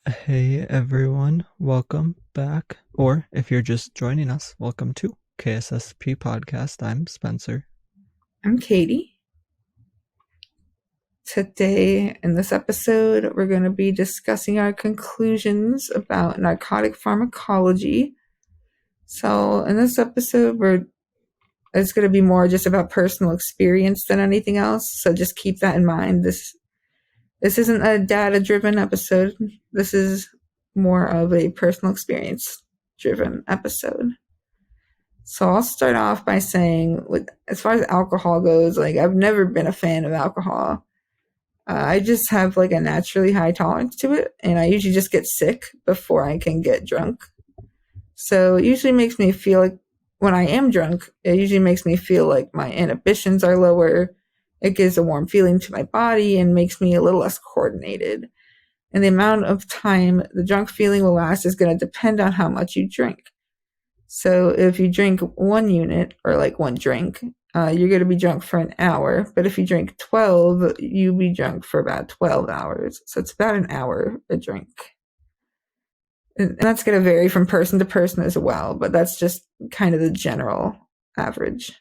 Hey everyone, welcome back. Or if you're just joining us, welcome to KSSP Podcast. I'm Spencer. I'm Katie. Today, in this episode, we're going to be discussing our conclusions about narcotic pharmacology. So, in this episode, it's going to be more just about personal experience than anything else. So, just keep that in mind. This isn't a data-driven episode. This is more of a personal experience-driven episode. So I'll start off by saying, as far as alcohol goes, I've never been a fan of alcohol. I just have a naturally high tolerance to it, and I usually just get sick before I can get drunk. So it usually makes me feel like when I am drunk, it usually makes me feel like my inhibitions are lower. It gives a warm feeling to my body and makes me a little less coordinated. And the amount of time the drunk feeling will last is going to depend on how much you drink. So if you drink 1 unit or one drink, you're going to be drunk for an hour. But if you drink 12, you'll be drunk for about 12 hours. So it's about an hour a drink. And that's going to vary from person to person as well, but that's just kind of the general average.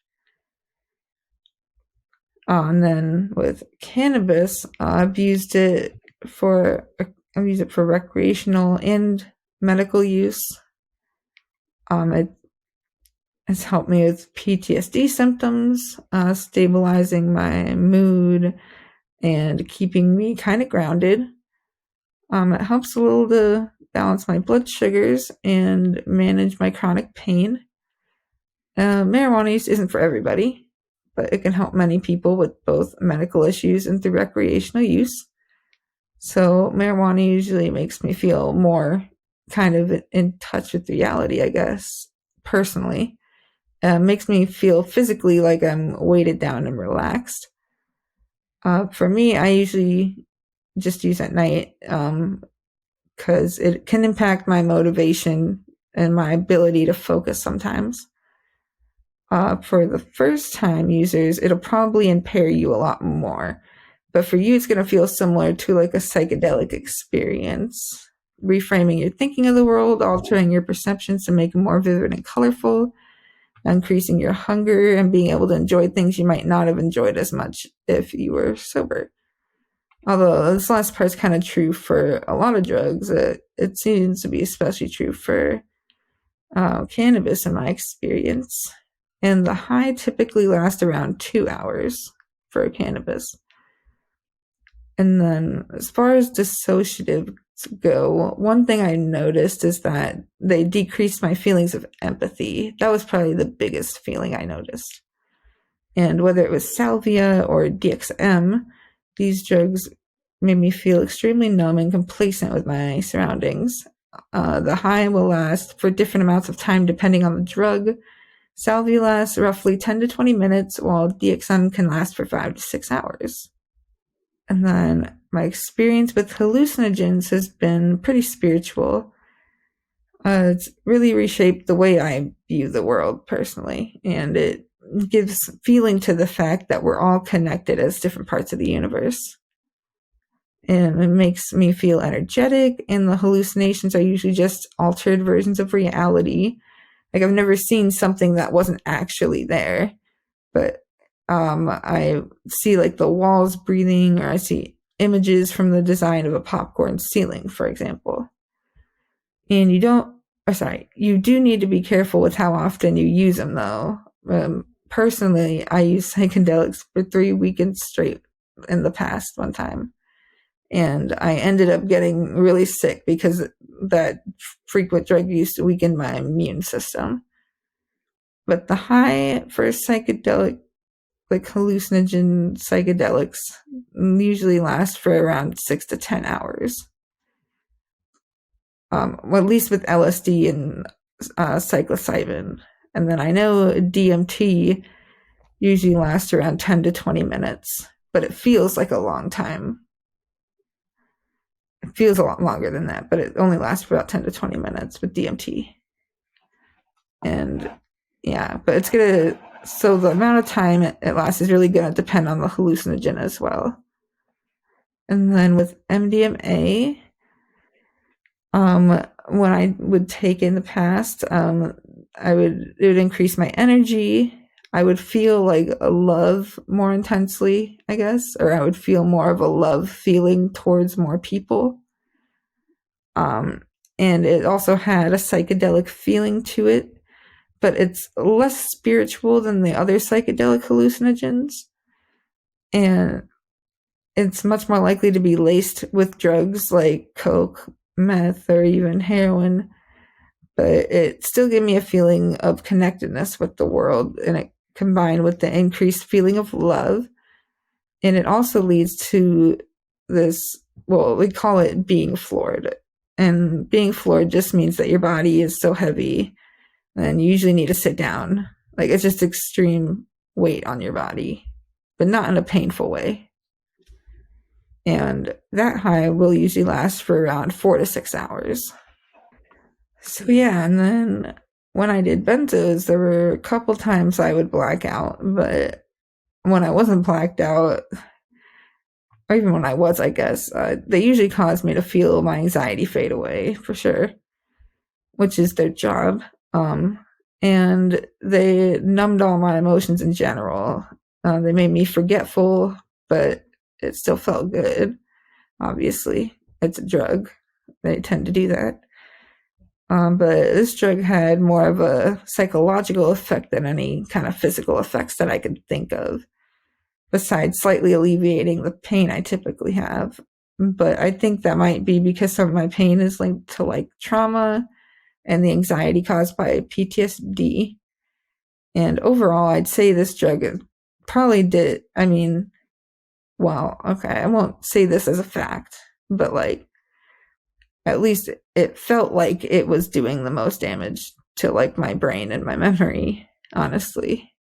And then with cannabis, I've used it for recreational and medical use. It's helped me with PTSD symptoms, stabilizing my mood, and keeping me kind of grounded. It helps a little to balance my blood sugars and manage my chronic pain. Marijuana use isn't for everybody, but it can help many people with both medical issues and through recreational use. So marijuana usually makes me feel more kind of in touch with reality, I guess, personally. Makes me feel physically like I'm weighted down and relaxed. For me, I usually just use at night because it can impact my motivation and my ability to focus sometimes. For the first time users, it'll probably impair you a lot more. But for you, it's going to feel similar to a psychedelic experience. Reframing your thinking of the world, altering your perceptions to make it more vivid and colorful, increasing your hunger, and being able to enjoy things you might not have enjoyed as much if you were sober. Although this last part is kind of true for a lot of drugs, it seems to be especially true for cannabis in my experience. And the high typically lasts around 2 hours for cannabis. And then as far as dissociative go, one thing I noticed is that they decreased my feelings of empathy. That was probably the biggest feeling I noticed. And whether it was salvia or DXM, these drugs made me feel extremely numb and complacent with my surroundings. The high will last for different amounts of time depending on the drug. Salvia lasts roughly 10 to 20 minutes, while DXM can last for 5 to 6 hours. And then my experience with hallucinogens has been pretty spiritual. It's really reshaped the way I view the world personally, and it gives feeling to the fact that we're all connected as different parts of the universe. And it makes me feel energetic, and the hallucinations are usually just altered versions of reality. I've never seen something that wasn't actually there, but I see the walls breathing, or I see images from the design of a popcorn ceiling, for example. And you do need to be careful with how often you use them, though. Personally, I used psychedelics for 3 weekends straight in the past one time. And I ended up getting really sick because that frequent drug use weakened my immune system. But the high for hallucinogen psychedelics usually last for around 6 to 10 hours. Well, at least with LSD and psilocybin. And then I know DMT usually lasts around 10 to 20 minutes, but it feels like a long time. It feels a lot longer than that, but it only lasts for about 10 to 20 minutes with DMT. And yeah, but so the amount of time it lasts is really going to depend on the hallucinogen as well. And then with MDMA, When I would take in the past, it would increase my energy. I would feel like a love more intensely, I guess, or I would feel more of a love feeling towards more people. Um, and it also had a psychedelic feeling to it, but it's less spiritual than the other psychedelic hallucinogens. And it's much more likely to be laced with drugs like coke, meth, or even heroin. But it still gave me a feeling of connectedness with the world, and it combined with the increased feeling of love. And it also leads to this, well, we call it being floored. And being floored just means that your body is so heavy and you usually need to sit down. Like it's just extreme weight on your body, but not in a painful way. And that high will usually last for around 4 to 6 hours. So yeah, and then when I did benzos, there were a couple times I would black out, but when I wasn't blacked out, or even when I was, I guess, they usually caused me to feel my anxiety fade away for sure, which is their job. Um, and they numbed all my emotions in general. They made me forgetful, but it still felt good. Obviously, it's a drug. They tend to do that. But this drug had more of a psychological effect than any kind of physical effects that I could think of, besides slightly alleviating the pain I typically have. But I think that might be because some of my pain is linked to like trauma and the anxiety caused by PTSD. And overall, I'd say this drug probably did, I mean, well, okay, I won't say this as a fact, but like, at least it felt like it was doing the most damage to like my brain and my memory, honestly.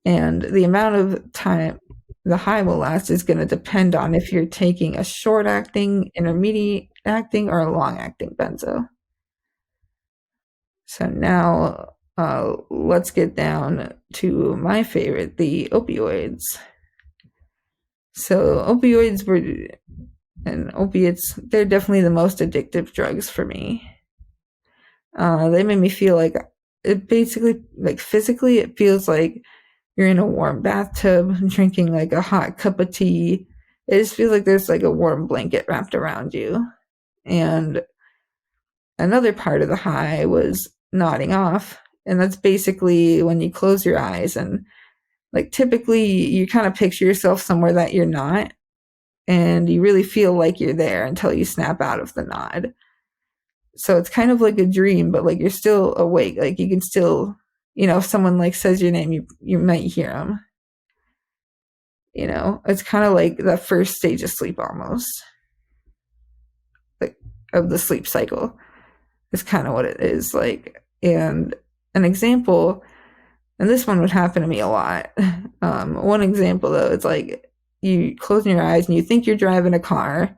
And the amount of time the high will last is going to depend on if you're taking a short acting, intermediate acting, or a long acting benzo. So now let's get down to my favorite, the opioids. So opioids were, and opiates, they're definitely the most addictive drugs for me. They made me feel like it basically, like physically, it feels like you're in a warm bathtub drinking like a hot cup of tea. It just feels like there's like a warm blanket wrapped around you. And another part of the high was nodding off. And that's basically when you close your eyes and like typically you kind of picture yourself somewhere that you're not. And you really feel like you're there until you snap out of the nod. So it's kind of like a dream, but like you're still awake. Like you can still, if someone like says your name, you might hear them. It's kind of like the first stage of sleep almost, like of the sleep cycle is kind of what it is like. And an example, and this one would happen to me a lot. One example though, it's like you close your eyes and you think you're driving a car,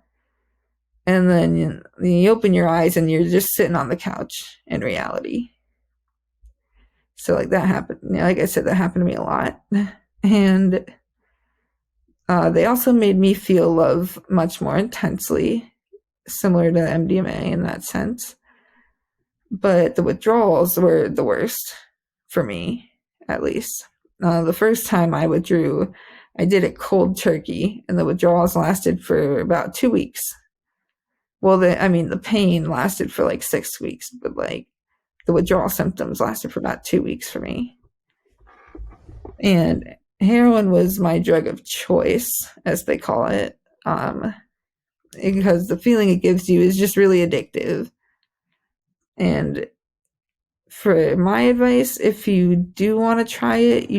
and then you open your eyes and you're just sitting on the couch in reality. So like that happened. Like I said, that happened to me a lot. And they also made me feel love much more intensely, similar to MDMA in that sense. But the withdrawals were the worst for me, at least. The first time I withdrew, I did it cold turkey, and the withdrawals lasted for about 2 weeks. Well, the pain lasted for like 6 weeks, but like the withdrawal symptoms lasted for about 2 weeks for me. And heroin was my drug of choice, as they call it, because the feeling it gives you is just really addictive. And for my advice, if you do want to try it,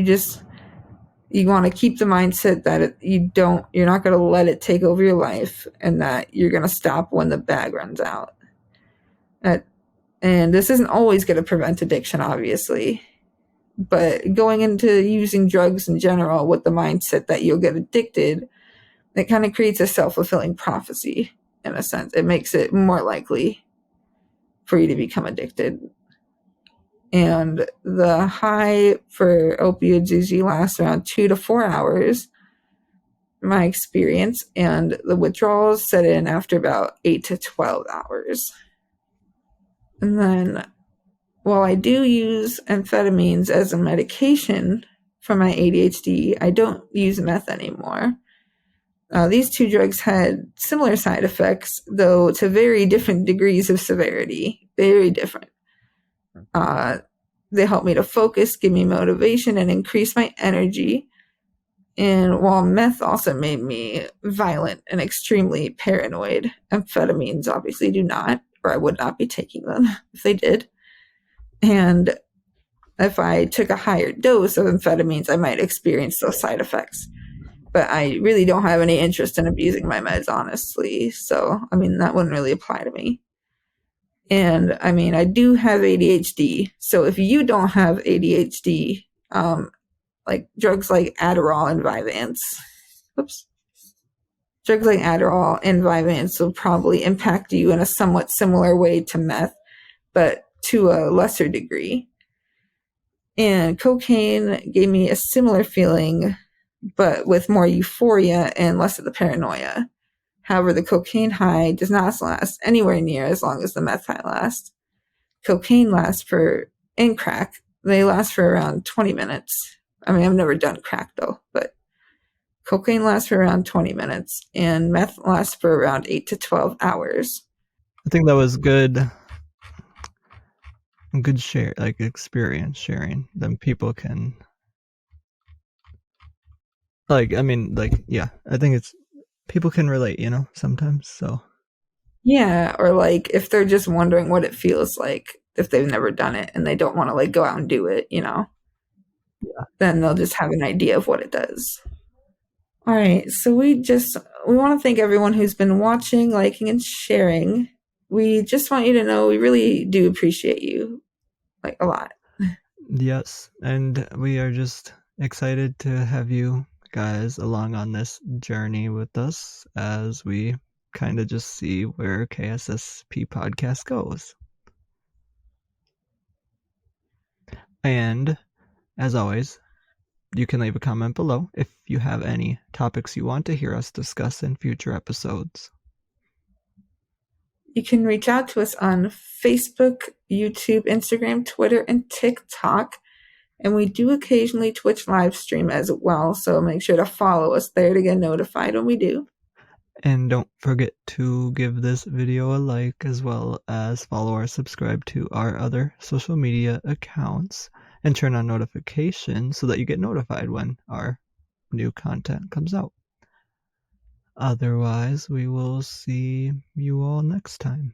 you want to keep the mindset that you're not going to let it take over your life, and that you're going to stop when the bag runs out. And this isn't always going to prevent addiction, obviously, but going into using drugs in general with the mindset that you'll get addicted, it kind of creates a self-fulfilling prophecy in a sense. It makes it more likely for you to become addicted. And the high for opioids usually lasts around 2 to 4 hours. my experience, and the withdrawals set in after about 8 to 12 hours. And then, while I do use amphetamines as a medication for my ADHD, I don't use meth anymore. These two drugs had similar side effects, though to very different degrees of severity. Very different. They help me to focus, give me motivation, and increase my energy. And while meth also made me violent and extremely paranoid, amphetamines obviously do not, or I would not be taking them if they did. And if I took a higher dose of amphetamines, I might experience those side effects. But I really don't have any interest in abusing my meds, honestly. So, I mean, that wouldn't really apply to me. And I mean, I do have ADHD. So if you don't have ADHD, like drugs like Adderall and Vyvanse, drugs like Adderall and Vyvanse will probably impact you in a somewhat similar way to meth, but to a lesser degree. And cocaine gave me a similar feeling, but with more euphoria and less of the paranoia. However, the cocaine high does not last anywhere near as long as the meth high lasts. Cocaine lasts for, and crack, they last for around 20 minutes. I mean, I've never done crack though, but cocaine lasts for around 20 minutes and meth lasts for around 8 to 12 hours. I think that was good share, like experience sharing. Then people can, like, I mean, like, yeah, I think it's, people can relate, you know, sometimes. So Yeah, or like if they're just wondering what it feels like if they've never done it and they don't want to like go out and do it, you know, yeah, then they'll just have an idea of what it does. All right, so we want to thank everyone who's been watching, liking, and sharing. We just want you to know we really do appreciate you, like, a lot. yes, and we are just excited to have you guys along on this journey with us as we kind of just see where KSSP podcast goes. And as always, you can leave a comment below if you have any topics you want to hear us discuss in future episodes. You can reach out to us on Facebook, YouTube, Instagram, Twitter, and TikTok. And we do occasionally Twitch live stream as well, so make sure to follow us there to get notified when we do. And don't forget to give this video a like, as well as follow or subscribe to our other social media accounts and turn on notifications so that you get notified when our new content comes out. Otherwise, we will see you all next time.